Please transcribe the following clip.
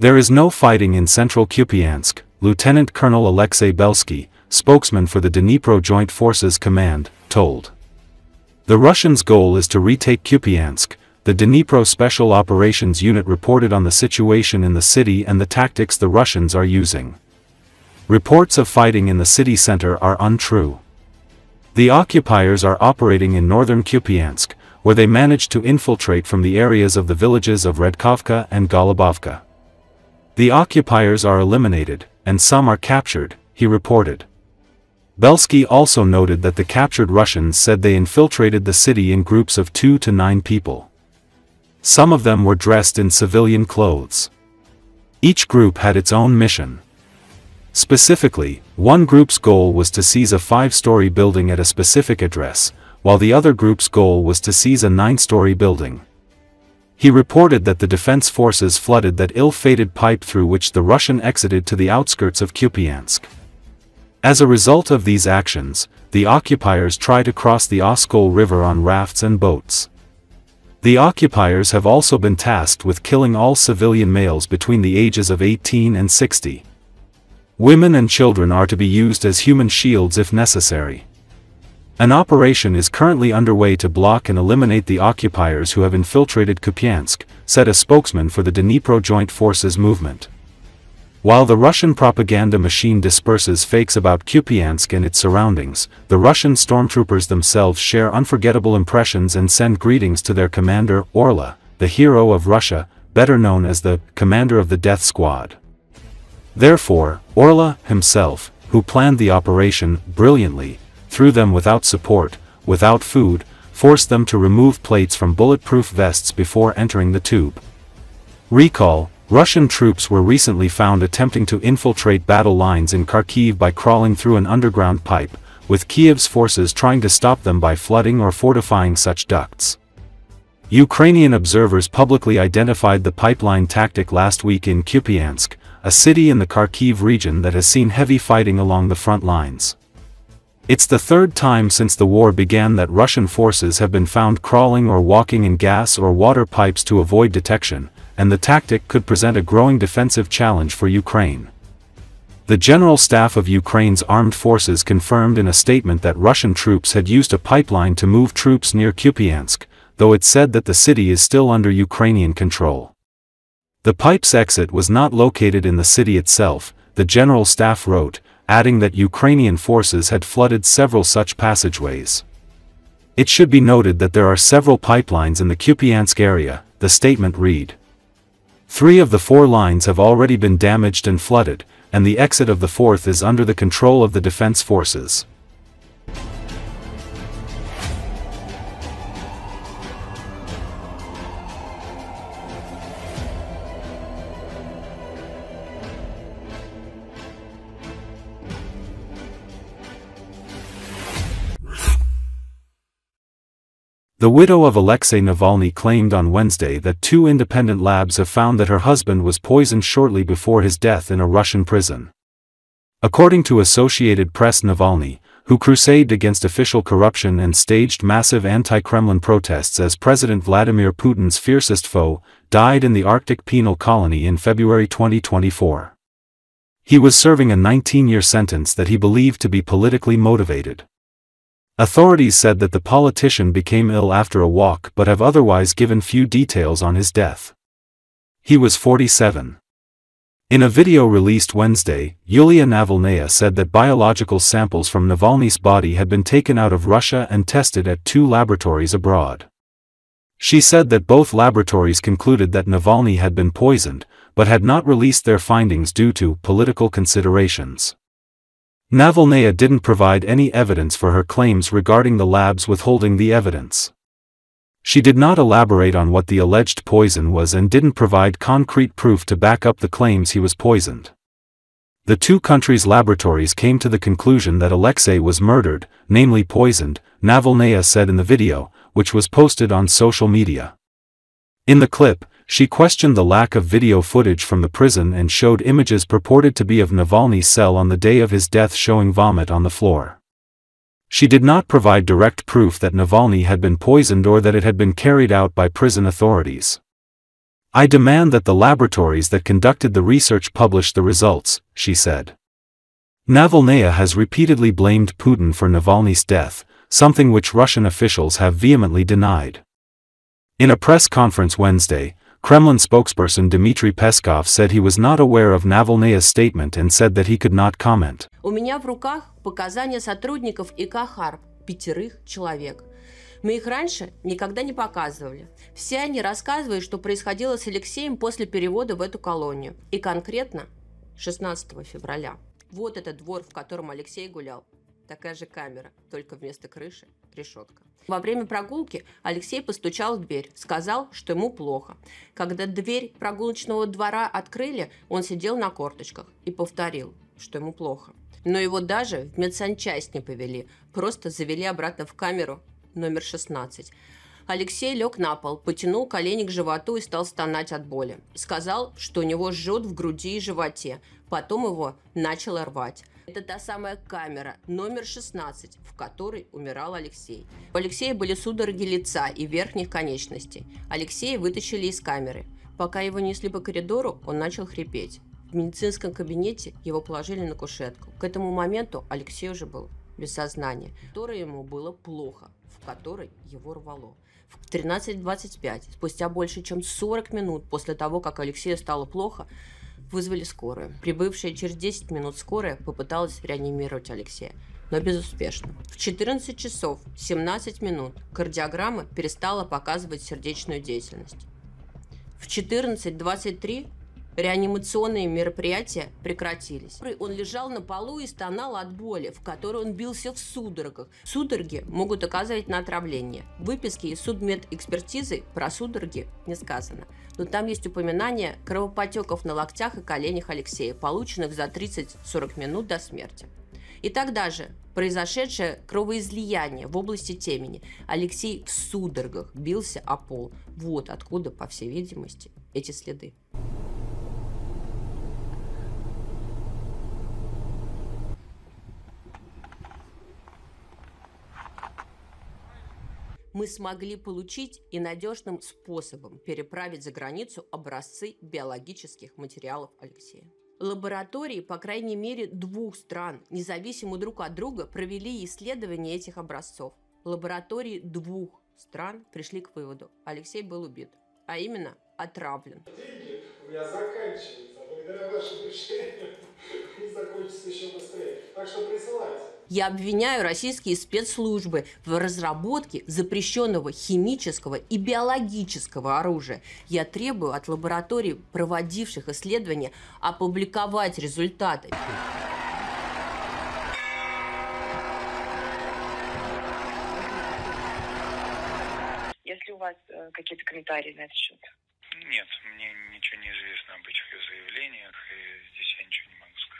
There is no fighting in central Kupiansk, Lieutenant Colonel Alexei Belsky, spokesman for the Dnipro Joint Forces Command, told. The Russians' goal is to retake Kupiansk. The Dnipro Special Operations Unit reported on the situation in the city and the tactics the Russians are using. Reports of fighting in the city center are untrue. The occupiers are operating in northern Kupiansk, where they managed to infiltrate from the areas of the villages of Radkovka and Golubovka. The occupiers are eliminated, and some are captured, he reported. Belsky also noted that the captured Russians said they infiltrated the city in groups of 2 to 9 people. Some of them were dressed in civilian clothes. Each group had its own mission. Specifically, one group's goal was to seize a 5-story building at a specific address, while the other group's goal was to seize a 9-story building. He reported that the defense forces flooded that ill-fated pipe through which the Russian exited to the outskirts of Kupiansk. As a result of these actions, the occupiers try to cross the Oskol River on rafts and boats. The occupiers have also been tasked with killing all civilian males between the ages of 18 and 60. Women and children are to be used as human shields if necessary. An operation is currently underway to block and eliminate the occupiers who have infiltrated Kupiansk, said a spokesman for the Dnipro Joint Forces movement. While the Russian propaganda machine disperses fakes about Kupiansk and its surroundings, the Russian stormtroopers themselves share unforgettable impressions and send greetings to their commander, Orla, the hero of Russia, better known as the commander of the death squad. Therefore, Orla himself, who planned the operation brilliantly, threw them without support, without food, forced them to remove plates from bulletproof vests before entering the tube. Recall, Russian troops were recently found attempting to infiltrate battle lines in Kharkiv by crawling through an underground pipe, with Kiev's forces trying to stop them by flooding or fortifying such ducts. Ukrainian observers publicly identified the pipeline tactic last week in Kupiansk, a city in the Kharkiv region that has seen heavy fighting along the front lines. It's the third time since the war began that Russian forces have been found crawling or walking in gas or water pipes to avoid detection, and the tactic could present a growing defensive challenge for Ukraine. The General Staff of Ukraine's armed forces confirmed in a statement that Russian troops had used a pipeline to move troops near Kupiansk, though it said that the city is still under Ukrainian control. The pipe's exit was not located in the city itself, the General Staff wrote, adding that Ukrainian forces had flooded several such passageways. It should be noted that there are several pipelines in the Kupiansk area, the statement read. 3 of the 4 lines have already been damaged and flooded, and the exit of the 4th is under the control of the defense forces. The widow of Alexei Navalny claimed on Wednesday that 2 independent labs have found that her husband was poisoned shortly before his death in a Russian prison. According to Associated Press, Navalny, who crusaded against official corruption and staged massive anti-Kremlin protests as President Vladimir Putin's fiercest foe, died in the Arctic penal colony in February 2024. He was serving a 19-year sentence that he believed to be politically motivated. Authorities said that the politician became ill after a walk but have otherwise given few details on his death. He was 47. In a video released Wednesday, Yulia Navalnaya said that biological samples from Navalny's body had been taken out of Russia and tested at 2 laboratories abroad. She said that both laboratories concluded that Navalny had been poisoned, but had not released their findings due to political considerations. Navalnaya didn't provide any evidence for her claims regarding the labs withholding the evidence. She did not elaborate on what the alleged poison was and didn't provide concrete proof to back up the claims he was poisoned. The 2 countries' laboratories came to the conclusion that Alexei was murdered, namely poisoned, Navalnaya said in the video, which was posted on social media. In the clip, she questioned the lack of video footage from the prison and showed images purported to be of Navalny's cell on the day of his death showing vomit on the floor. She did not provide direct proof that Navalny had been poisoned or that it had been carried out by prison authorities. I demand that the laboratories that conducted the research publish the results, she said. Navalnaya has repeatedly blamed Putin for Navalny's death, something which Russian officials have vehemently denied. In a press conference Wednesday, Kremlin spokesperson Dmitry Peskov said he was not aware of Navalnaya's statement and said that he could not comment. У меня в руках показания сотрудников ИК «Харп», 5 человек. Мы их раньше никогда не показывали. Все они рассказывают, что происходило с Алексеем после перевода в эту колонию. И конкретно 16 февраля. Вот этот двор, в котором Алексей гулял. Такая же камера, только вместо крыши решетка. Во время прогулки Алексей постучал в дверь, сказал, что ему плохо. Когда дверь прогулочного двора открыли, он сидел на корточках и повторил, что ему плохо. Но его даже в медсанчасть не повели, просто завели обратно в камеру номер 16. Алексей лег на пол, потянул колени к животу и стал стонать от боли. Сказал, что у него жжет в груди и животе, потом его начало рвать. Это та самая камера, номер 16, в которой умирал Алексей. У Алексея были судороги лица и верхних конечностей. Алексея вытащили из камеры. Пока его несли по коридору, он начал хрипеть. В медицинском кабинете его положили на кушетку. К этому моменту Алексей уже был без сознания, в которой ему было плохо, в которой его рвало. В 13:25, спустя больше чем 40 минут после того, как Алексею стало плохо, вызвали скорую. Прибывшая через 10 минут скорая попыталась реанимировать Алексея, но безуспешно. В 14 часов 17 минут кардиограмма перестала показывать сердечную деятельность. В 14:23 реанимационные мероприятия прекратились. Он лежал на полу и стонал от боли, в которой он бился в судорогах. Судороги могут оказывать на отравление. В выписке из судмедэкспертизы про судороги не сказано. Но там есть упоминание кровопотеков на локтях и коленях Алексея, полученных за 30-40 минут до смерти. И тогда же произошедшее кровоизлияние в области темени. Алексей в судорогах бился о пол. Вот откуда, по всей видимости, эти следы. Мы смогли получить и надежным способом переправить за границу образцы биологических материалов Алексея. Лаборатории, по крайней мере, 2 стран, независимо друг от друга, провели исследование этих образцов. Лаборатории 2 стран пришли к выводу: Алексей был убит, а именно отравлен. Деньги у меня заканчиваются, благодаря вашим решениям они закончатся еще быстрее. Так что присылайте. Я обвиняю российские спецслужбы в разработке запрещенного химического и биологического оружия. Я требую от лабораторий, проводивших исследования, опубликовать результаты. Есть ли у вас какие-то комментарии на этот счет? Нет, мне ничего не известно об этих заявлениях, и здесь я ничего не могу сказать.